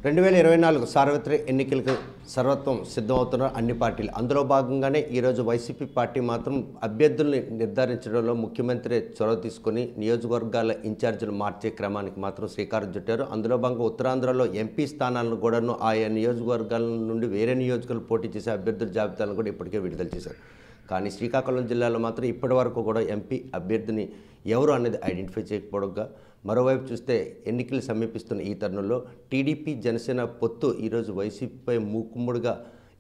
2024 సార్వత్రిక ఎన్నికలకు సర్వత్వం సిద్ధమవుతున్న అన్ని పార్టీలు. అందులో భాగంగానే ఈరోజు వైసీపీ పార్టీ మాత్రం అభ్యర్థుల్ని నిర్ధారించడంలో ముఖ్యమంత్రి చొరవ తీసుకొని నియోజకవర్గాల ఇన్ఛార్జీలు మార్చే క్రమానికి మాత్రం శ్రీకారం చుట్టారు. అందులో భాగంగా ఉత్తరాంధ్రలో ఎంపీ స్థానాలను కూడాను ఆయా నియోజకవర్గాల నుండి వేరే నియోజకవర్గాలు పోటీ చేసే అభ్యర్థుల జాబితాలను కూడా ఇప్పటికే విడుదల చేశారు. కానీ శ్రీకాకుళం జిల్లాలో మాత్రం ఇప్పటి వరకు కూడా ఎంపీ అభ్యర్థిని ఎవరు అనేది ఐడెంటిఫై చేయకపోవడంగా, మరోవైపు చూస్తే ఎన్నికలు సమీపిస్తున్న ఈ తరుణంలో టీడీపీ జనసేన పొత్తు ఈరోజు వైసీపీపై మూకుమ్ముడుగా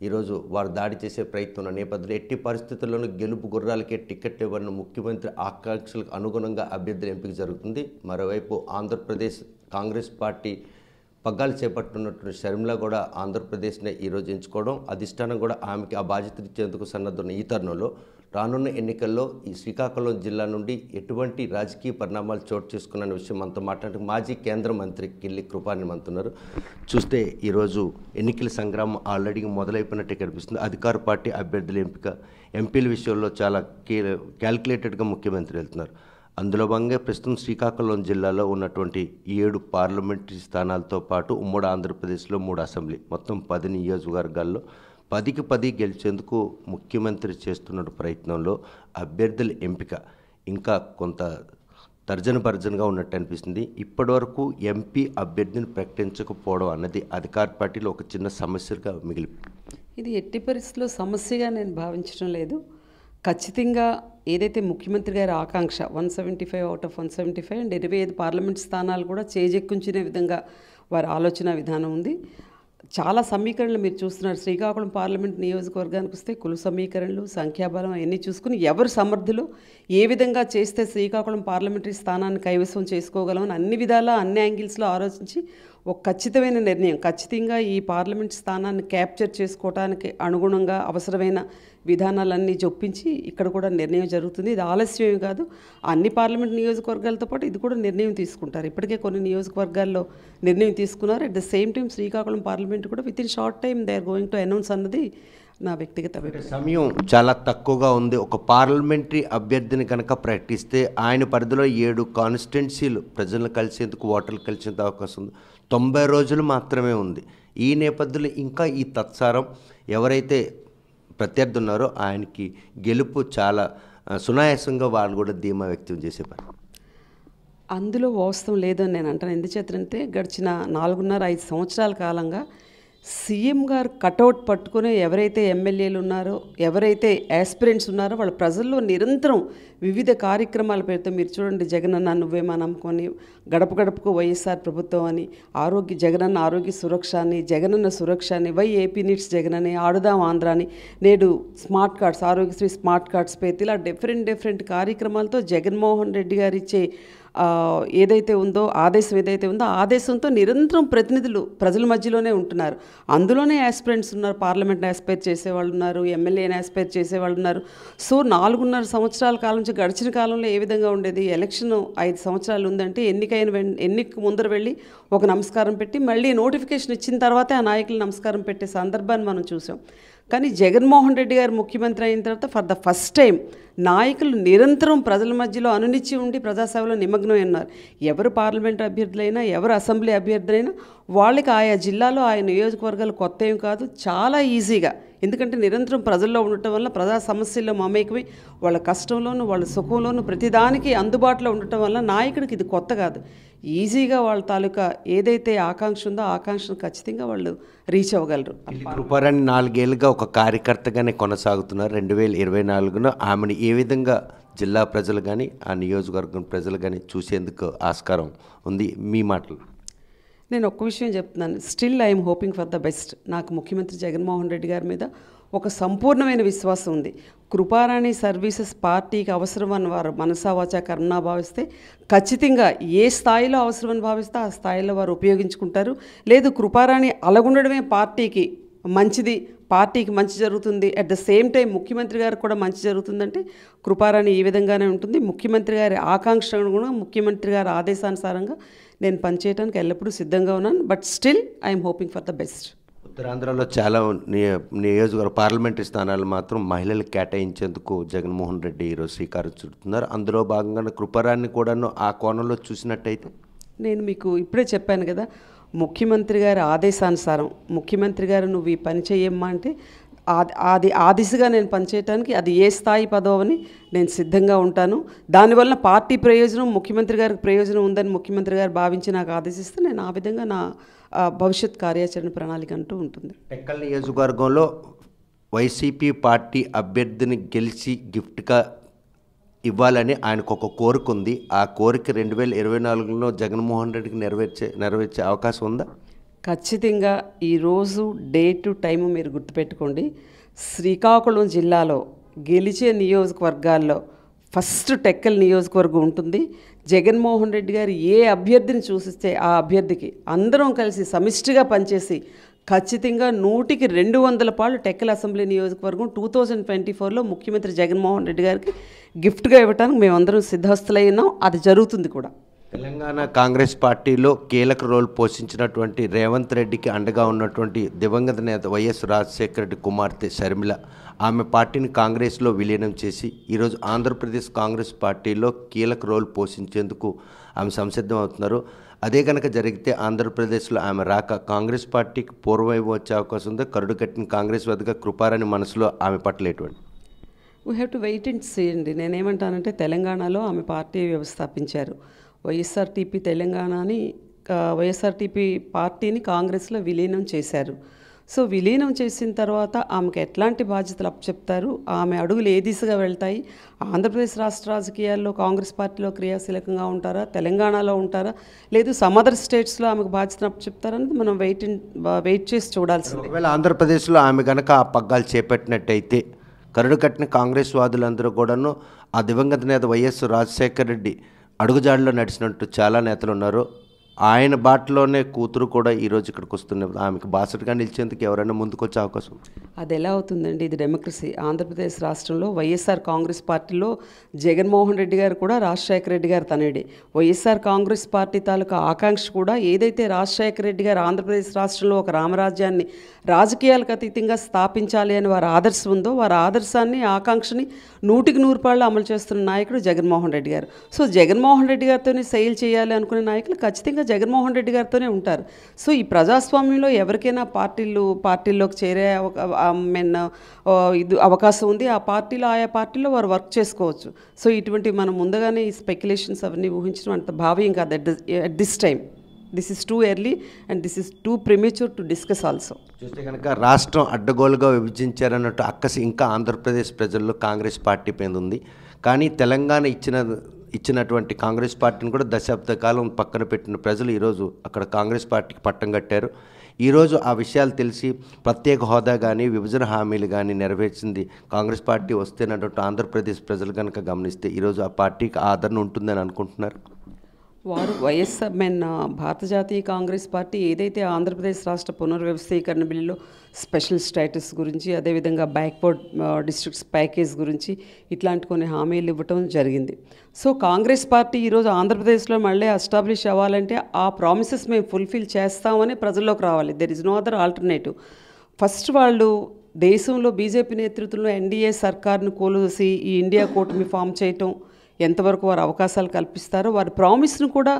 ఈరోజు వారు దాడి చేసే ప్రయత్నం ఉన్న నేపథ్యంలో ఎట్టి పరిస్థితుల్లోనూ గెలుపు గుర్రాలకే టికెట్ ఇవ్వని ముఖ్యమంత్రి ఆకాంక్షలకు అనుగుణంగా అభ్యర్థుల ఎంపిక జరుగుతుంది. మరోవైపు ఆంధ్రప్రదేశ్ కాంగ్రెస్ పార్టీ పగ్గాలు చేపట్టున్నటువంటి షర్మిల కూడా ఆంధ్రప్రదేశ్నే ఈరోజు ఎంచుకోవడం, అధిష్టానం కూడా ఆమెకి ఆ బాధ్యత ఇచ్చేందుకు సన్నద్ధున్న ఈ తరుణంలో రానున్న ఎన్నికల్లో ఈ శ్రీకాకుళం జిల్లా నుండి ఎటువంటి రాజకీయ పరిణామాలు చోటు చేసుకున్న విషయం మనతో మాట్లాడే మాజీ కేంద్ర మంత్రి కిల్లి కృపాని అంటున్నారు. చూస్తే ఈరోజు ఎన్నికల సంగ్రామం ఆల్రెడీ మొదలైపోయినట్టే కనిపిస్తుంది. అధికార పార్టీ అభ్యర్థుల ఎంపిక ఎంపీల విషయంలో చాలా క్యాల్కులేటెడ్గా ముఖ్యమంత్రి వెళ్తున్నారు. అందులో భాగంగా ప్రస్తుతం శ్రీకాకుళం జిల్లాలో ఉన్నటువంటి 7 పార్లమెంటరీ స్థానాలతో పాటు ఉమ్మడి ఆంధ్రప్రదేశ్లో 3 అసెంబ్లీ, మొత్తం 10 నియోజకవర్గాల్లో 10కి 10 గెలిచేందుకు ముఖ్యమంత్రి చేస్తున్న ప్రయత్నంలో అభ్యర్థుల ఎంపిక ఇంకా కొంత తర్జనభర్జనగా ఉన్నట్టు అనిపిస్తుంది. ఇప్పటివరకు ఎంపీ అభ్యర్థిని ప్రకటించకపోవడం అన్నది అధికార పార్టీలో ఒక చిన్న సమస్యగా మిగిలి, ఇది ఎట్టి పరిస్థితుల్లో సమస్యగా నేను భావించడం లేదు. ఖచ్చితంగా ఏదైతే ముఖ్యమంత్రి గారి ఆకాంక్ష 175 అవుట్ ఆఫ్ 175 అండ్ 25 పార్లమెంట్ స్థానాలు కూడా చేజెక్కించుకునే విధంగా వారి ఆలోచన విధానం ఉంది. చాలా సమీకరణలు మీరు చూస్తున్నారు. శ్రీకాకుళం పార్లమెంట్ నియోజకవర్గానికి వస్తే కుల సమీకరణలు, సంఖ్యాబలం అవన్నీ చూసుకుని ఎవరు సమర్థులు, ఏ విధంగా చేస్తే శ్రీకాకుళం పార్లమెంటరీ స్థానాన్ని కైవసం చేసుకోగలమని అన్ని విధాలా అన్ని యాంగిల్స్లో ఆలోచించి ఒక ఖచ్చితమైన నిర్ణయం, ఖచ్చితంగా ఈ పార్లమెంట్ స్థానాన్ని క్యాప్చర్ చేసుకోవడానికి అనుగుణంగా అవసరమైన విధానాలన్నీ చొప్పించి ఇక్కడ కూడా నిర్ణయం జరుగుతుంది. ఇది ఆలస్యమే కాదు, అన్ని పార్లమెంట్ నియోజకవర్గాలతో పాటు ఇది కూడా నిర్ణయం తీసుకుంటారు. ఇప్పటికే కొన్ని నియోజకవర్గాల్లో నిర్ణయం తీసుకున్నారు. At the same time Srikakulam parliament కూడా with in short time they are going to announce అన్నది నా వ్యక్తిగత అభిప్రాయం. సమయం చాలా తక్కువగా ఉంది. ఒక పార్లమెంటరీ అభ్యర్థిని కనుక ప్రకటిస్తే ఆయన పరిధిలో 7 కాన్స్టిట్యున్సీలు ప్రజలను కలిసేందుకు, ఓటర్లు కలిసేందుకు అవకాశం ఉంది. 90 రోజులు మాత్రమే ఉంది. ఈ నేపథ్యంలో ఇంకా ఈ తత్సారం ఎవరైతే ప్రత్యర్థి ఉన్నారో ఆయనకి గెలుపు చాలా సునాయాసంగా వాళ్ళు కూడా ధీమా వ్యక్తం చేసేవారు. అందులో వాస్తవం లేదని నేను అంటాను. ఎందుచేతంటే గడిచిన 4.5 సంవత్సరాల కాలంగా సీఎం గారు కటౌట్ పట్టుకుని ఎవరైతే ఎమ్మెల్యేలు ఉన్నారో, ఎవరైతే యాస్పిరెంట్స్ ఉన్నారో వాళ్ళ ప్రజల్లో నిరంతరం వివిధ కార్యక్రమాలు పెడితే మీరు చూడండి, జగనన్న నువ్వేమా నమ్ముకొని, గడప గడపకు వైఎస్ఆర్ ప్రభుత్వం అని, జగనన్న ఆరోగ్య సురక్ష అని, జగనన్న సురక్ష అని, వై ఏపీ నీడ్స్ జగన్ అని, ఆడుదాం ఆంధ్ర అని, నేడు smart cards, Aarogyasri smart cards పేరు, ఇలా డిఫరెంట్ కార్యక్రమాలతో జగన్మోహన్ రెడ్డి గారు ఇచ్చే ఏదైతే ఉందో ఆదేశం ఏదైతే ఉందో ఆదేశంతో నిరంతరం ప్రతినిధులు ప్రజల మధ్యలోనే ఉంటున్నారు. అందులోనే యాస్పిరెంట్స్ ఉన్నారు, పార్లమెంట్ యాస్పైర్ చేసేవాళ్ళు ఉన్నారు, ఎమ్మెల్యేని యాస్పైర్ చేసేవాళ్ళు ఉన్నారు. సో 4.5 సంవత్సరాల కాలం నుంచి గడిచిన కాలంలో ఏ విధంగా ఉండేది, ఎలక్షన్ 5 సంవత్సరాలు ఉందంటే ఎన్నిక ముందర వెళ్ళి ఒక నమస్కారం పెట్టి మళ్ళీ నోటిఫికేషన్ ఇచ్చిన తర్వాతే ఆ నాయకులు నమస్కారం పెట్టే సందర్భాన్ని మనం చూసాం. కానీ జగన్మోహన్ రెడ్డి గారు ముఖ్యమంత్రి అయిన తర్వాత ఫర్ ద ఫస్ట్ టైం నాయకులు నిరంతరం ప్రజల మధ్యలో అనునిచ్చి ఉండి ప్రజాసేవలో నిమగ్నమై ఉన్నారు. ఎవరు పార్లమెంట్ అభ్యర్థులైనా, ఎవరు అసెంబ్లీ అభ్యర్థులైనా వాళ్ళకి ఆయా జిల్లాలో ఆయా నియోజకవర్గాలు కొత్త ఏం కాదు, చాలా ఈజీగా. ఎందుకంటే నిరంతరం ప్రజల్లో ఉండటం వల్ల, ప్రజా సమస్యల్లో మమేకమై వాళ్ళ కష్టంలోనూ వాళ్ళ సుఖంలోనూ ప్రతిదానికి అందుబాటులో ఉండటం వల్ల నాయకుడికి ఇది కొత్త కాదు. ఈజీగా వాళ్ళ తాలూకా ఏదైతే ఆకాంక్ష ఉందో ఆకాంక్షను ఖచ్చితంగా వాళ్ళు రీచ్ అవ్వగలరు. కృపారాణి 4 ఏళ్ళుగా ఒక కార్యకర్తగానే కొనసాగుతున్నారు. 2024 ఆమెను ఏ విధంగా జిల్లా ప్రజలు కానీ ఆ నియోజకవర్గం ప్రజలు కానీ చూసేందుకు ఆస్కారం ఉంది? మీ మాటలు. నేను ఒక్క విషయం చెప్తున్నాను, still I'm hoping for the best. నాకు ముఖ్యమంత్రి జగన్మోహన్ రెడ్డి గారి మీద ఒక సంపూర్ణమైన విశ్వాసం ఉంది. కృపారాణి సర్వీసెస్ పార్టీకి అవసరమని వారు మనసా వాచా కర్మనా భావిస్తే ఖచ్చితంగా ఏ స్థాయిలో అవసరమని భావిస్తే ఆ స్థాయిలో వారు ఉపయోగించుకుంటారు. లేదు కృపారాణి అలాగుండడమే పార్టీకి మంచిది, పార్టీకి మంచి జరుగుతుంది, అట్ ద సేమ్ టైం ముఖ్యమంత్రి గారికి కూడా మంచి జరుగుతుందంటే కృపారాణి ఈ విధంగానే ఉంటుంది. ముఖ్యమంత్రి గారి ఆకాంక్ష అనుగుణంగా, ముఖ్యమంత్రి గారి ఆదేశానుసారంగా నేను పనిచేయడానికి ఎల్లప్పుడూ సిద్ధంగా ఉన్నాను. But still I'm hoping for the best. ఉత్తరాంధ్రలో చాలా నియోజకవర్గ పార్లమెంటరీ స్థానాలు మాత్రం మహిళలకు కేటాయించేందుకు జగన్మోహన్ రెడ్డి ఈరోజు శ్రీకారం చుడుతున్నారు. అందులో భాగంగా కృపారాన్ని కూడాను ఆ కోణంలో చూసినట్టయితే నేను మీకు ఇప్పుడే చెప్పాను కదా, ముఖ్యమంత్రి గారి ఆదేశానుసారం ముఖ్యమంత్రి గారు నువ్వు ఈ పని చేయమ్మా అంటే అది ఆ దిశగా నేను పనిచేయడానికి అది ఏ స్థాయి పదవని నేను సిద్ధంగా ఉంటాను. దానివల్ల పార్టీ ప్రయోజనం ముఖ్యమంత్రి గారికి ప్రయోజనం ఉందని ముఖ్యమంత్రి గారు భావించి నాకు ఆదేశిస్తే నేను ఆ విధంగా నా భవిష్యత్ కార్యాచరణ ప్రణాళిక అంటూ ఉంటుంది. టెక్కల్ నియోజకవర్గంలో వైసీపీ పార్టీ అభ్యర్థిని గెలిచి గిఫ్ట్గా ఇవ్వాలని ఆయనకు ఒక కోరిక ఉంది. ఆ కోరిక 2024లో జగన్మోహన్ రెడ్డికి నెరవేర్చే అవకాశం ఉందా? ఖచ్చితంగా ఈరోజు డేటు టైము మీరు గుర్తుపెట్టుకోండి. శ్రీకాకుళం జిల్లాలో గెలిచే నియోజకవర్గాల్లో ఫస్ట్ టెక్కల్ నియోజకవర్గం ఉంటుంది. జగన్మోహన్ రెడ్డి గారు ఏ అభ్యర్థిని చూసిస్తే ఆ అభ్యర్థికి అందరం కలిసి సమిష్టిగా పనిచేసి ఖచ్చితంగా 100కి 200 పాళ్ళు టెక్కల్ అసెంబ్లీ నియోజకవర్గం 2024లో ముఖ్యమంత్రి జగన్మోహన్ రెడ్డి గారికి గిఫ్ట్గా ఇవ్వడానికి మేమందరం సిద్ధహస్తులై ఉన్నాం. అది జరుగుతుంది కూడా. తెలంగాణ కాంగ్రెస్ పార్టీలో కీలక రోల్ పోషించినటువంటి రేవంత్ రెడ్డికి అండగా ఉన్నటువంటి దివంగత నేత వైఎస్ రాజశేఖర రెడ్డి కుమార్తె షర్మిల ఆమె పార్టీని కాంగ్రెస్లో విలీనం చేసి ఈరోజు ఆంధ్రప్రదేశ్ కాంగ్రెస్ పార్టీలో కీలక రోల్ పోషించేందుకు ఆమె సంసిద్ధం అవుతున్నారు. అదే కనుక జరిగితే ఆంధ్రప్రదేశ్లో ఆమె రాక కాంగ్రెస్ పార్టీకి పూర్వవైపు వచ్చే అవకాశం ఉందో? కరుడు కట్టిన కాంగ్రెస్ వద్దగా కృపారాణి మనసులో ఆమె పట్ల ఎటువంటి? We have to wait and see అండి. నేనేమంటానంటే తెలంగాణలో ఆమె పార్టీ వ్యవస్థాపించారు. వైఎస్ఆర్టీపీ పార్టీని కాంగ్రెస్లో విలీనం చేశారు. సో విలీనం చేసిన తర్వాత ఆమెకు ఎట్లాంటి బాధ్యతలు అప్పచెప్తారు, ఆమె అడుగులు ఏ దిశగా వెళ్తాయి, ఆంధ్రప్రదేశ్ రాష్ట్ర రాజకీయాల్లో కాంగ్రెస్ పార్టీలో క్రియాశీలకంగా ఉంటారా, తెలంగాణలో ఉంటారా, లేదు సమ్ అదర్ స్టేట్స్లో ఆమెకు బాధ్యతను అప్పచెప్తారన్నది మనం వెయిట్ చేసి చూడాల్సింది. ఒకవేళ ఆంధ్రప్రదేశ్లో ఆమె కనుక ఆ పగ్గాలు చేపట్టినట్టయితే కరుడు కట్టిన కాంగ్రెస్ వాదులందరూ కూడాను ఆ దివంగత నేత వైఎస్ రాజశేఖర రెడ్డి అడుగుజాడలో నడిచినట్టు చాలా నేతలు ఉన్నారు. ఆయన బాటలోనే కూతురు కూడా ఈరోజు ఇక్కడికి వస్తున్నారు. ఆమెకు బాసటగా నిలిచేందుకు ఎవరైనా ముందుకొచ్చే అవకాశం? అది ఎలా అవుతుందండి? ఇది డెమోక్రసీ. ఆంధ్రప్రదేశ్ రాష్ట్రంలో వైఎస్ఆర్ కాంగ్రెస్ పార్టీలో జగన్మోహన్ రెడ్డి గారు కూడా రాజశేఖర రెడ్డి గారు తనయుడే. వైఎస్ఆర్ కాంగ్రెస్ పార్టీ తాలూకా ఆకాంక్ష కూడా ఏదైతే రాజశేఖర రెడ్డి గారు ఆంధ్రప్రదేశ్ రాష్ట్రంలో ఒక రామరాజ్యాన్ని రాజకీయాలకు అతీతంగా స్థాపించాలి అని వారి ఆదర్శం ఉందో వారి ఆదర్శాన్ని ఆకాంక్షని 100కి 100 పాళ్ళు అమలు చేస్తున్న నాయకుడు జగన్మోహన్ రెడ్డి గారు. సో జగన్మోహన్ రెడ్డి గారితోనే సెయిల్ చేయాలి అనుకునే నాయకులు ఖచ్చితంగా జగన్మోహన్ రెడ్డి గారితోనే ఉంటారు. సో ఈ ప్రజాస్వామ్యంలో ఎవరికైనా పార్టీల్లోకి చేరే ఇది అవకాశం ఉంది. ఆ పార్టీలో ఆయా పార్టీలో వారు వర్క్ చేసుకోవచ్చు. సో ఇటువంటి మనం ముందుగానే ఈ స్పెక్యులేషన్స్ అవన్నీ ఊహించడం అంత భావ్యం కాదు at this time. This is too early and this is two premature to discuss also. చూస్తే కనుక రాష్ట్రం అడ్డగోలుగా విభజించారన్నట్టు అక్కసి ఇంకా ఆంధ్రప్రదేశ్ ప్రజల్లో కాంగ్రెస్ పార్టీ పైన ఉంది. కానీ తెలంగాణ ఇచ్చినటువంటి కాంగ్రెస్ పార్టీని కూడా దశాబ్ద కాలం పక్కన పెట్టిన ప్రజలు ఈరోజు అక్కడ కాంగ్రెస్ పార్టీకి పట్టం కట్టారు. ఈరోజు ఆ విషయాలు తెలిసి ప్రత్యేక హోదా కానీ విభజన హామీలు కానీ నెరవేర్చింది కాంగ్రెస్ పార్టీ వస్తేనటువంటి ఆంధ్రప్రదేశ్ ప్రజలు కనుక గమనిస్తే ఈరోజు ఆ పార్టీకి ఆదరణ ఉంటుందని అనుకుంటున్నారు. వారు భారత జాతీయ కాంగ్రెస్ పార్టీ ఏదైతే ఆంధ్రప్రదేశ్ రాష్ట్ర పునర్వ్యవస్థీకరణ బిల్లులో స్పెషల్ స్టేటస్ గురించి, అదేవిధంగా బ్యాక్వర్డ్ డిస్ట్రిక్ట్స్ ప్యాకేజ్ గురించి ఇట్లాంటి కొన్ని హామీలు ఇవ్వటం జరిగింది. సో కాంగ్రెస్ పార్టీ ఈరోజు ఆంధ్రప్రదేశ్లో మళ్ళీ ఎస్టాబ్లిష్ అవ్వాలంటే ఆ ప్రామిసెస్ మేము ఫుల్ఫిల్ చేస్తామని ప్రజల్లోకి రావాలి. There is no other alternative. First వాళ్ళు దేశంలో బీజేపీ నేతృత్వంలో ఎన్డీఏ సర్కార్ను కూలదోసి ఈ ఇండియా కూటమి ఫామ్ చేయటం ఎంతవరకు వారు అవకాశాలు కల్పిస్తారో వారి ప్రామిస్ను కూడా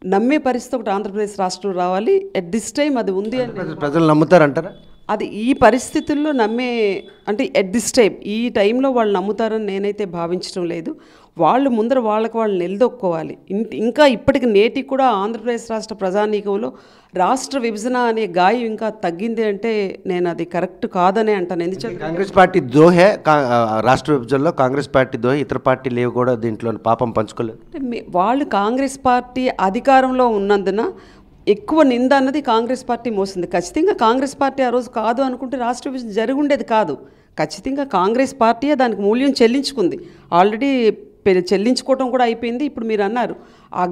నమ్మే పరిస్థితి ఒకటి ఆంధ్రప్రదేశ్ రాష్ట్రంలో రావాలి. ఎట్ దిస్ టైం అది ఉంది అని ప్రజలు నమ్ముతారంటారా? అది ఈ పరిస్థితుల్లో అంటే ఎట్ దిస్ టైం ఈ టైంలో వాళ్ళు నమ్ముతారని నేనైతే భావించడం లేదు. వాళ్ళు ముందర వాళ్ళు నిలదొక్కోవాలి. ఇంకా ఇప్పటికి నేటికి కూడా ఆంధ్రప్రదేశ్ రాష్ట్ర ప్రజానీకంలో రాష్ట్ర విభజన అనే గాయం ఇంకా తగ్గింది అంటే నేను అది కరెక్ట్ కాదనే అంటాను. ఎందుకంటే కాంగ్రెస్ పార్టీ దోహే రాష్ట్ర విభజనలో కాంగ్రెస్ పార్టీ దోహే ఇతర పార్టీలు లేవు కూడా దీంట్లో పాపం పంచుకోలేదు. వాళ్ళు కాంగ్రెస్ పార్టీ అధికారంలో ఉన్నందున ఎక్కువ నింద అన్నది కాంగ్రెస్ పార్టీ మోసింది. ఖచ్చితంగా కాంగ్రెస్ పార్టీ ఆ రోజు కాదు అనుకుంటే రాష్ట్ర విభజన జరిగి ఉండేది కాదు. ఖచ్చితంగా కాంగ్రెస్ పార్టీయే దానికి మూల్యం చెల్లించుకుంది. ఆల్రెడీ చెల్లించుకోవటం కూడా అయిపోయింది. ఇప్పుడు మీరు అన్నారు ఆ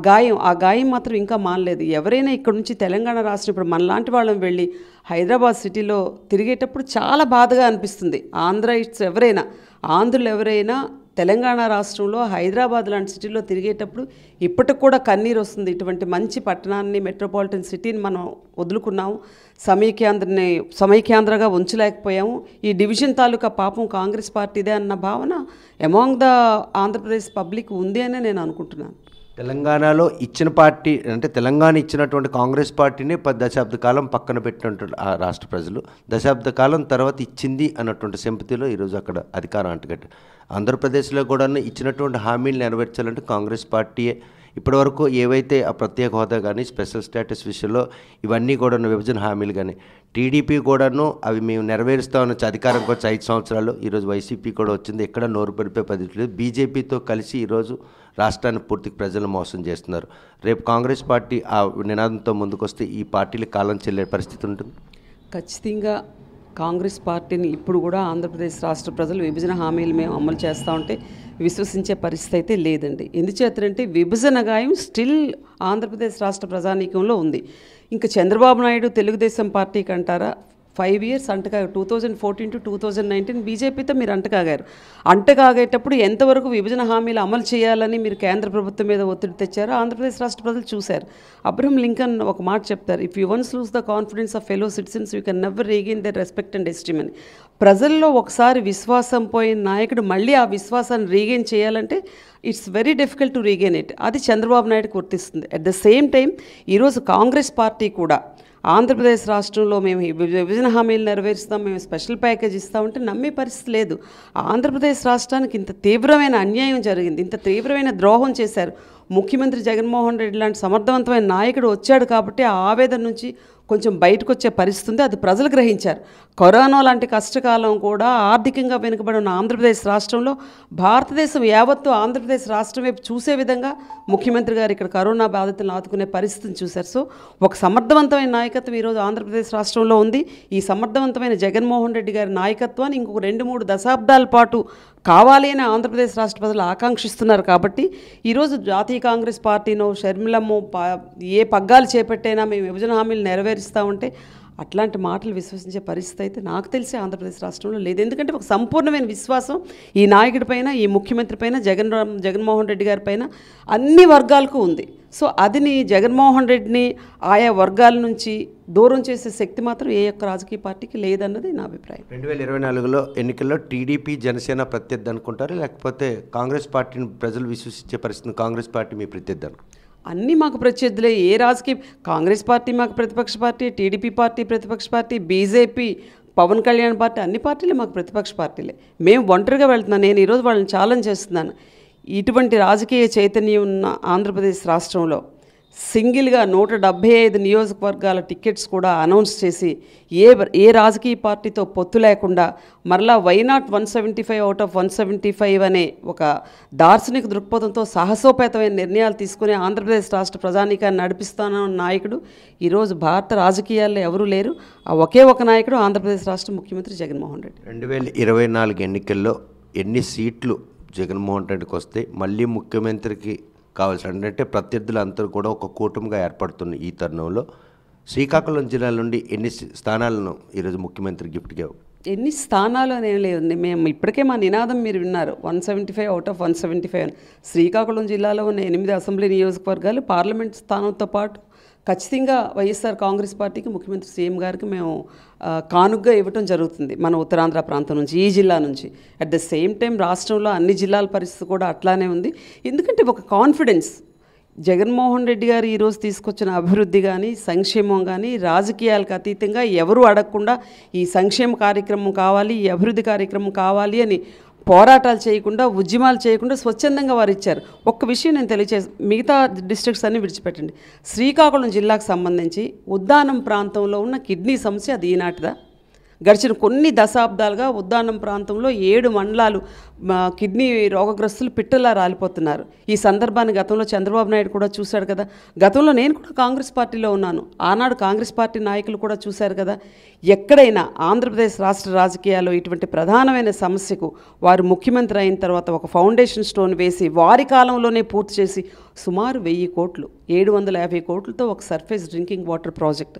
గాయం మాత్రం ఇంకా మానలేదు. ఎవరైనా ఇక్కడ నుంచి తెలంగాణ రాష్ట్రం ఇప్పుడు మనలాంటి వాళ్ళం వెళ్ళి హైదరాబాద్ సిటీలో తిరిగేటప్పుడు చాలా బాధగా అనిపిస్తుంది. ఆంధ్రులు ఎవరైనా తెలంగాణ రాష్ట్రంలో హైదరాబాద్ లాంటి సిటీలో తిరిగేటప్పుడు ఇప్పటికి కూడా కన్నీరు వస్తుంది. ఇటువంటి మంచి పట్టణాన్ని, మెట్రోపాలిటన్ సిటీని మనం వదులుకున్నాము, సమైక్యాంధ్రగా ఉంచలేకపోయాము. ఈ డివిజన్ తాలూకా పాపం కాంగ్రెస్ పార్టీదే అన్న భావన అమాంగ్ ద ఆంధ్రప్రదేశ్ పబ్లిక్ ఉంది అని నేను అనుకుంటున్నాను. తెలంగాణలో ఇచ్చిన పార్టీ అంటే తెలంగాణ ఇచ్చినటువంటి కాంగ్రెస్ పార్టీని 10 దశాబ్ద కాలం పక్కన పెట్టినటువంటి ఆ రాష్ట్ర ప్రజలు దశాబ్ద కాలం తర్వాత ఇచ్చింది అన్నటువంటి సింపతిలో ఈరోజు అక్కడ అధికారం అంటగట్టు. ఆంధ్రప్రదేశ్లో కూడా ఇచ్చినటువంటి హామీలు నెరవేర్చాలంటే కాంగ్రెస్ పార్టీయే. ఇప్పటివరకు ఏవైతే ఆ ప్రత్యేక హోదా కానీ స్పెషల్ స్టేటస్ విషయంలో ఇవన్నీ కూడా విభజన హామీలు కానీ టీడీపీ కూడాను అవి మేము నెరవేరుస్తామని వచ్చి అధికారంకి వచ్చి 5 సంవత్సరాలు ఈరోజు వైసీపీ కూడా వచ్చింది. ఎక్కడ నోరు పరిపే పరిస్థితి లేదు. బీజేపీతో కలిసి ఈరోజు రాష్ట్రాన్ని పూర్తిగా ప్రజలను మోసం చేస్తున్నారు. రేపు కాంగ్రెస్ పార్టీ ఆ నినాదంతో ముందుకొస్తే ఈ పార్టీలు కాలం చెల్లే పరిస్థితి ఉంటుంది. ఖచ్చితంగా కాంగ్రెస్ పార్టీని ఇప్పుడు కూడా ఆంధ్రప్రదేశ్ రాష్ట్ర ప్రజలు విభజన హామీలు మేము అమలు చేస్తూ ఉంటే విశ్వసించే పరిస్థితి అయితే లేదండి. ఎందుచేతంటే విభజన గాయం స్టిల్ ఆంధ్రప్రదేశ్ రాష్ట్ర ప్రజానీకంలో ఉంది. ఇంకా చంద్రబాబు నాయుడు తెలుగుదేశం పార్టీకి అంటారా 5 years అంటకాగా 2014 to 2019 బీజేపీతో మీరు అంటకాగేటప్పుడు ఎంతవరకు విభజన హామీలు అమలు చేయాలని మీరు కేంద్ర ప్రభుత్వం మీద ఒత్తిడి తెచ్చారో ఆంధ్రప్రదేశ్ రాష్ట్ర ప్రజలు చూశారు. అబ్రహం లింకన్ ఒక మాట చెప్తారు, if you once lose the confidence of fellow citizens you can never regain their respect and esteem అని. ప్రజల్లో ఒకసారి విశ్వాసం పోయిన నాయకుడు మళ్ళీ ఆ విశ్వాసాన్ని రీగెయిన్ చేయాలంటే it's very difficult to regain it. అది చంద్రబాబు నాయుడుకి వర్తిస్తుంది. అట్ ద సేమ్ టైం ఈరోజు కాంగ్రెస్ పార్టీ కూడా ఆంధ్రప్రదేశ్ రాష్ట్రంలో మేము విభజన హామీలు నెరవేరుస్తాం, మేము స్పెషల్ ప్యాకేజ్ ఇస్తామంటే నమ్మే పరిస్థితి లేదు. ఆంధ్రప్రదేశ్ రాష్ట్రానికి ఇంత తీవ్రమైన అన్యాయం జరిగింది, ఇంత తీవ్రమైన ద్రోహం చేశారు. ముఖ్యమంత్రి జగన్మోహన్ రెడ్డి లాంటి సమర్థవంతమైన నాయకుడు వచ్చాడు కాబట్టి ఆ ఆవేదన నుంచి కొంచెం బయటకు వచ్చే పరిస్థితి ఉంది. అది ప్రజలు గ్రహించారు. కరోనా లాంటి కష్టకాలం కూడా ఆర్థికంగా వెనుకబడి ఉన్న ఆంధ్రప్రదేశ్ రాష్ట్రంలో భారతదేశం యావత్తు ఆంధ్రప్రదేశ్ రాష్ట్రం వైపు చూసే విధంగా ముఖ్యమంత్రి గారు ఇక్కడ కరోనా బాధితులను ఆదుకునే పరిస్థితిని చూశారు. సో ఒక సమర్థవంతమైన నాయకత్వం ఈరోజు ఆంధ్రప్రదేశ్ రాష్ట్రంలో ఉంది. ఈ సమర్థవంతమైన జగన్మోహన్ రెడ్డి గారి నాయకత్వాన్ని ఇంకొక 2-3 దశాబ్దాల పాటు కావాలి అని ఆంధ్రప్రదేశ్ రాష్ట్ర ప్రజలు ఆకాంక్షిస్తున్నారు. కాబట్టి ఈరోజు జాతీయ కాంగ్రెస్ పార్టీనో షర్మిలమ్మో ఏ పగ్గాలు చేపట్టైనా మేము విభజన హామీలు నెరవేరుస్తామంటే అట్లాంటి మాటలు విశ్వసించే పరిస్థితి అయితే నాకు తెలిసి ఆంధ్రప్రదేశ్ రాష్ట్రంలో లేదు. ఎందుకంటే ఒక సంపూర్ణమైన విశ్వాసం ఈ నాయకుడి పైన, ఈ ముఖ్యమంత్రి పైన, జగన్మోహన్ రెడ్డి గారి పైన అన్ని వర్గాలకు ఉంది. సో అదిని జగన్మోహన్ రెడ్డిని ఆయా వర్గాల నుంచి దూరం చేసే శక్తి మాత్రం ఏ ఒక్క రాజకీయ పార్టీకి లేదన్నది నా అభిప్రాయం. 2024లో ఎన్నికల్లో టీడీపీ జనసేన ప్రత్యర్థి అనుకుంటారు, లేకపోతే కాంగ్రెస్ పార్టీని ప్రజలు విశ్వసించే పరిస్థితిని కాంగ్రెస్ పార్టీ మీ ప్రత్యర్థి అనుకుంటారు? అన్నీ మాకు ప్రత్యర్థులే. ఏ రాజకీయ కాంగ్రెస్ పార్టీ మాకు ప్రతిపక్ష పార్టీ, టీడీపీ పార్టీ ప్రతిపక్ష party, BJP, Pawan Kalyan party అన్ని పార్టీలే మాకు ప్రతిపక్ష పార్టీలే. మేము ఒంటరిగా వెళ్తున్నాను. నేను ఈరోజు వాళ్ళని ఛాలెంజ్ చేస్తున్నాను. ఇటువంటి రాజకీయ చైతన్యం ఉన్న ఆంధ్రప్రదేశ్ రాష్ట్రంలో సింగిల్గా 175 నియోజకవర్గాల టికెట్స్ కూడా అనౌన్స్ చేసి ఏ రాజకీయ పార్టీతో పొత్తు లేకుండా మరలా వైనాట్ 175 అవుట్ ఆఫ్ 175 అనే ఒక దార్శనిక దృక్పథంతో సాహసోపేతమైన నిర్ణయాలు తీసుకుని ఆంధ్రప్రదేశ్ రాష్ట్ర ప్రజానీకాన్ని నడిపిస్తానన్న నాయకుడు ఈరోజు భారత రాజకీయాల్లో ఎవరూ లేరు. ఆ ఒకే ఒక నాయకుడు ఆంధ్రప్రదేశ్ రాష్ట్ర ముఖ్యమంత్రి జగన్మోహన్ రెడ్డి. 2024 ఎన్నికల్లో ఎన్ని సీట్లు జగన్మోహన్ రెడ్డికి వస్తే మళ్ళీ ముఖ్యమంత్రికి కావాల్సిన అంటే ప్రత్యర్థులు అందరూ కూడా ఒక కూటమిగా ఏర్పడుతున్న ఈ తరుణంలో శ్రీకాకుళం జిల్లా నుండి ఎన్ని స్థానాలను ఈరోజు ముఖ్యమంత్రి గిఫ్ట్గా? ఎన్ని స్థానాలు అనేవి లేదు. మేము ఇప్పటికే మా నినాదం మీరు విన్నారు, 175 అవుట్ ఆఫ్ 175. శ్రీకాకుళం జిల్లాలో ఉన్న 8 అసెంబ్లీ నియోజకవర్గాలు పార్లమెంట్ స్థానంతో పాటు ఖచ్చితంగా వైఎస్ఆర్ కాంగ్రెస్ పార్టీకి ముఖ్యమంత్రి సీఎం గారికి మేము కానుగ్గా ఇవ్వటం జరుగుతుంది మన ఉత్తరాంధ్ర ప్రాంతం నుంచి, ఈ జిల్లా నుంచి. అట్ ద సేమ్ టైం రాష్ట్రంలో అన్ని జిల్లాల పరిస్థితి కూడా అట్లానే ఉంది. ఎందుకంటే ఒక కాన్ఫిడెన్స్ జగన్మోహన్ రెడ్డి గారు ఈరోజు తీసుకొచ్చిన అభివృద్ధి కానీ, సంక్షేమం కానీ రాజకీయాలకు అతీతంగా ఎవరూ అడగకుండా ఈ సంక్షేమ కార్యక్రమం కావాలి, ఈ అభివృద్ధి కార్యక్రమం కావాలి అని పోరాటాలు చేయకుండా, ఉద్యమాలు చేయకుండా స్వచ్ఛందంగా వారు ఇచ్చారు. ఒక్క విషయం నేను మిగతా డిస్ట్రిక్ట్స్ అన్నీ విడిచిపెట్టండి. శ్రీకాకుళం జిల్లాకు సంబంధించి ఉద్దానం ప్రాంతంలో ఉన్న కిడ్నీ సమస్య అది ఈనాటిదా? గడిచిన కొన్ని దశాబ్దాలుగా ఉద్దానం ప్రాంతంలో 7 మండలాలు కిడ్నీ రోగగ్రస్తులు పిట్టలా రాలిపోతున్నారు. ఈ సందర్భాన్ని గతంలో చంద్రబాబు నాయుడు కూడా చూశాడు కదా. గతంలో నేను కూడా కాంగ్రెస్ పార్టీలో ఉన్నాను. ఆనాడు కాంగ్రెస్ పార్టీ నాయకులు కూడా చూశారు కదా. ఎక్కడైనా ఆంధ్రప్రదేశ్ రాష్ట్ర రాజకీయాల్లో ఇటువంటి ప్రధానమైన సమస్యకు వారు ముఖ్యమంత్రి అయిన తర్వాత ఒక ఫౌండేషన్ స్టోన్ వేసి వారి కాలంలోనే పూర్తి చేసి సుమారు 1000 కోట్లు 750 కోట్లతో ఒక సర్ఫేస్ డ్రింకింగ్ వాటర్ ప్రాజెక్ట్.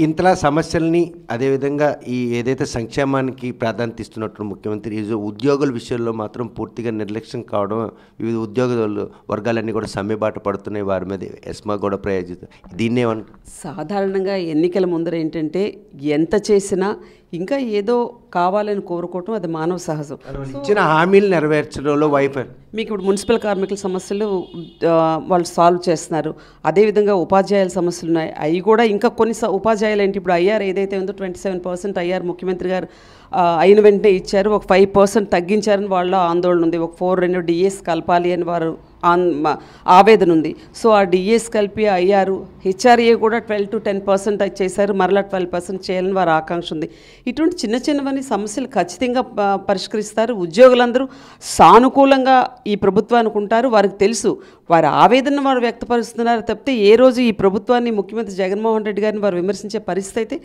ఇంతలా సమస్యల్ని అదేవిధంగా ఈ ఏదైతే సంక్షేమానికి ప్రాధాన్యత ఇస్తున్నట్టు ముఖ్యమంత్రి ఉద్యోగుల విషయంలో మాత్రం పూర్తిగా నిర్లక్ష్యం కావడం, వివిధ ఉద్యోగ వర్గాలన్నీ కూడా సమ్మెబాట పడుతున్నాయి, వారి మీద ఎస్మా కూడా ప్రయోజితం. దీన్నే సాధారణంగా ఎన్నికల ముందర ఏంటంటే ఎంత చేసినా ఇంకా ఏదో కావాలని కోరుకోవటం అది మానవ సహజం. ఇచ్చిన హామీలు నెరవేర్చడంలో వైఫల్యం. మీకు ఇప్పుడు మున్సిపల్ కార్మికుల సమస్యలు వాళ్ళు సాల్వ్ చేస్తున్నారు. అదేవిధంగా ఉపాధ్యాయుల సమస్యలు ఉన్నాయి, అవి కూడా ఇంకా కొన్ని ఉపాధ్యాయులు ఏంటి ఇప్పుడు ఐఆర్ ఏదైతే ఉందో 27% ఐఆర్ ముఖ్యమంత్రి గారు అయిన వెంటనే ఇచ్చారు, ఒక 5% తగ్గించారని వాళ్ళ ఆందోళన ఉంది. ఒక 4 డిఎస్ కలపాలి అని వారు ఆవేదన ఉంది. సో ఆ డిఎస్ కలిపి అయ్యారు. హెచ్ఆర్ఏ కూడా 12 to 10% చేశారు, మరలా 12% చేయాలని వారి ఆకాంక్ష ఉంది. ఇటువంటి చిన్న చిన్నవన్నీ సమస్యలు ఖచ్చితంగా పరిష్కరిస్తారు. ఉద్యోగులందరూ సానుకూలంగా ఈ ప్రభుత్వానికి ఉంటారు. వారికి తెలుసు, వారి ఆవేదన వారు వ్యక్తపరుస్తున్నారు తప్పితే ఏ రోజు ఈ ప్రభుత్వాన్ని ముఖ్యమంత్రి జగన్మోహన్ రెడ్డి గారిని వారు విమర్శించే పరిస్థితి అయితే.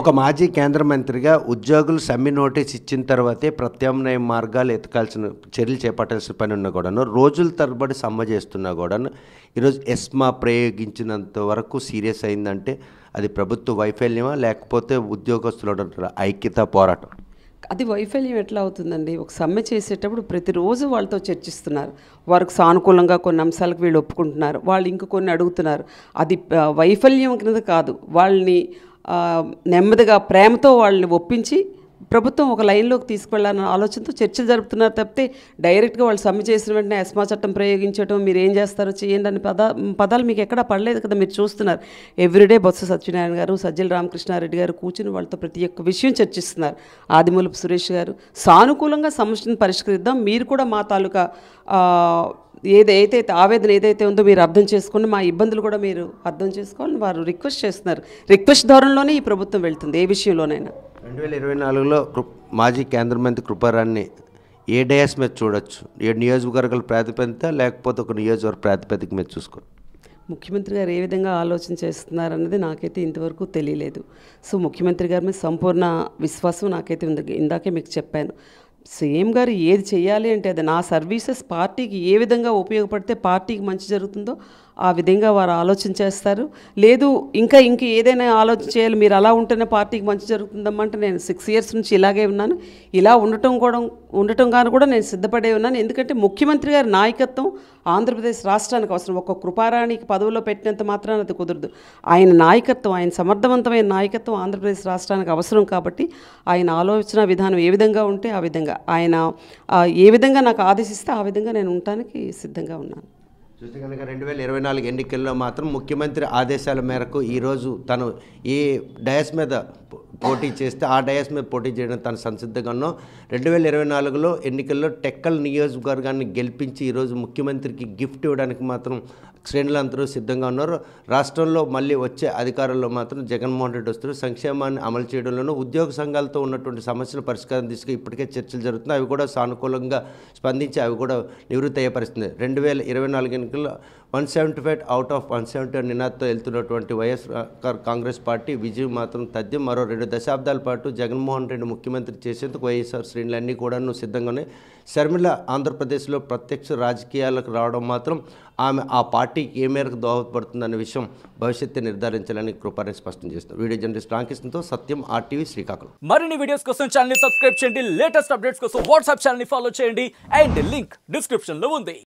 ఒక మాజీ కేంద్ర మంత్రిగా ఉద్యోగులు సమ్మె నోటీస్ ఇచ్చిన తర్వాతే ప్రత్యామ్నాయ మార్గాలు ఎతకాల్సిన చర్యలు చేపట్టాల్సిన పని ఉన్నా కూడాను, రోజుల తరబడి సమ్మె చేస్తున్నా కూడాను ఈరోజు ఎస్మా ప్రయోగించినంత వరకు సీరియస్ అయిందంటే అది ప్రభుత్వ వైఫల్యమా లేకపోతే ఉద్యోగస్తుల ఐక్యత పోరాటం? అది వైఫల్యం ఎట్లా అవుతుందండి? ఒక సమ్మె చేసేటప్పుడు ప్రతిరోజు వాళ్ళతో చర్చిస్తున్నారు, వారికి సానుకూలంగా కొన్ని అంశాలకు వీళ్ళు ఒప్పుకుంటున్నారు, వాళ్ళు ఇంక కొన్ని అడుగుతున్నారు. అది వైఫల్యం కింద కాదు, వాళ్ళని నెమ్మదిగా ప్రేమతో వాళ్ళని ఒప్పించి ప్రభుత్వం ఒక లైన్లోకి తీసుకెళ్లాలన్న ఆలోచనతో చర్చలు జరుపుతున్నారు తప్పితే డైరెక్ట్గా వాళ్ళు సమ్మె చేసిన వెంటనే ఎస్మా చట్టం ప్రయోగించడం, మీరు ఏం చేస్తారో చేయండి అని పదాలు మీకు ఎక్కడా పడలేదు కదా. మీరు చూస్తున్నారు ఎవ్రీడే బొత్స సత్యనారాయణ గారు, సజ్జల రామకృష్ణారెడ్డి గారు కూర్చుని వాళ్ళతో ప్రతి ఒక్క విషయం చర్చిస్తున్నారు. ఆదిమూలపు సురేష్ గారు సానుకూలంగా సమస్యను పరిష్కరిద్దాం, మీరు కూడా మా తాలూకా ఏదైతే ఆవేదన ఏదైతే ఉందో మీరు అర్థం చేసుకుని మా ఇబ్బందులు కూడా మీరు అర్థం చేసుకోవాలని వారు రిక్వెస్ట్ చేస్తున్నారు. రిక్వెస్ట్ ధోరణిలోనే ఈ ప్రభుత్వం వెళ్తుంది ఏ విషయంలోనైనా. 2024లో మాజీ కేంద్ర మంత్రి కృపారాన్ని ఏ డయాస్ మీద చూడొచ్చు? ఏ నియోజకవర్గాల ప్రాతిపదిక లేకపోతే ఒక నియోజకవర్గ ప్రాతిపదిక మీద చూసుకో? ముఖ్యమంత్రి గారు ఏ విధంగా ఆలోచన చేస్తున్నారన్నది నాకైతే ఇంతవరకు తెలియలేదు. సో ముఖ్యమంత్రి గారి మీద సంపూర్ణ విశ్వాసం నాకైతే ఉంది. ఇందాకే మీకు చెప్పాను, సీఎం గారు ఏది చేయాలి అంటే అది నా సర్వీసెస్ పార్టీకి ఏ విధంగా ఉపయోగపడితే పార్టీకి మంచి జరుగుతుందో ఆ విధంగా వారు ఆలోచన చేస్తారు. లేదు ఇంకా ఏదైనా ఆలోచన చేయాలి, మీరు అలా ఉంటేనే పార్టీకి మంచి జరుగుతుందమ్మంటే నేను 6 years నుంచి ఇలాగే ఉన్నాను. ఇలా ఉండటం గాను కూడా నేను సిద్ధపడే ఉన్నాను. ఎందుకంటే ముఖ్యమంత్రి గారి నాయకత్వం ఆంధ్రప్రదేశ్ రాష్ట్రానికి అవసరం. ఒక కృపారాణికి పదవిలో పెట్టినంత మాత్రాన అది కుదరదు. ఆయన నాయకత్వం, ఆయన సమర్థవంతమైన నాయకత్వం ఆంధ్రప్రదేశ్ రాష్ట్రానికి అవసరం. కాబట్టి ఆయన ఆలోచన విధానం ఏ విధంగా ఉంటే ఆ విధంగా, ఆయన ఏ విధంగా నాకు ఆదేశిస్తే ఆ విధంగా నేను ఉండటానికి సిద్ధంగా ఉన్నాను. చూస్తే కనుక 2024 ఎన్నికల్లో మాత్రం ముఖ్యమంత్రి ఆదేశాల మేరకు ఈరోజు తను ఏ డయాస్ మీద పోటీ చేస్తే ఆ డయాస్ మీద పోటీ చేయడం తను సంసిద్ధంగా ఉన్నాం. 2024లో ఎన్నికల్లో టెక్కల్ నియోజకవర్గాన్ని గెలిపించి ఈరోజు ముఖ్యమంత్రికి గిఫ్ట్ ఇవ్వడానికి మాత్రం శ్రేణులందరూ సిద్ధంగా ఉన్నారు. రాష్ట్రంలో మళ్ళీ వచ్చే అధికారంలో మాత్రం జగన్మోహన్ రెడ్డి వస్తారు. సంక్షేమాన్ని అమలు చేయడంలోనూ ఉద్యోగ సంఘాలతో ఉన్నటువంటి సమస్యల పరిష్కారం దిశగా ఇప్పటికే చర్చలు జరుగుతున్నాయి. అవి కూడా సానుకూలంగా స్పందించి అవి కూడా నివృత్తి అయ్యే పరిస్థితి. 2024 ఎన్నికల్లో 175 out of 170 నినాదంతో వెళ్తున్నటువంటి వైఎస్ఆర్ కాంగ్రెస్ పార్టీ విజయం మాత్రం తథ్యం. మరో 2 దశాబ్దాల పాటు జగన్మోహన్ రెడ్డి ముఖ్యమంత్రి చేసేందుకు వైఎస్ఆర్ శ్రేణులన్నీ కూడా సిద్ధంగా ఉన్నాయి. షర్మిల ఆంధ్రప్రదేశ్లో ప్రత్యక్ష రాజకీయాలకు రావడం మాత్రం ఆమె ఆ పార్టీకి ఏ మేరకు దోహదపడుతుందనే విషయం భవిష్యత్తు నిర్ధారించాలని కృపారాణి స్పష్టం చేస్తున్నారు. వీడియో జర్నలిస్ట్ రామకృష్ణతో సత్యం, RTV, శ్రీకాకుళం. మరిన్ని వీడియోస్ కోసం ఛానల్ ని సబ్స్క్రైబ్ చేయండి, లేటెస్ట్ అప్డేట్స్ కోసం వాట్సాప్ ఛానల్ ని ఫాలో చేయండి అండ్ లింక్ డిస్క్రిప్షన్ లో ఉంది.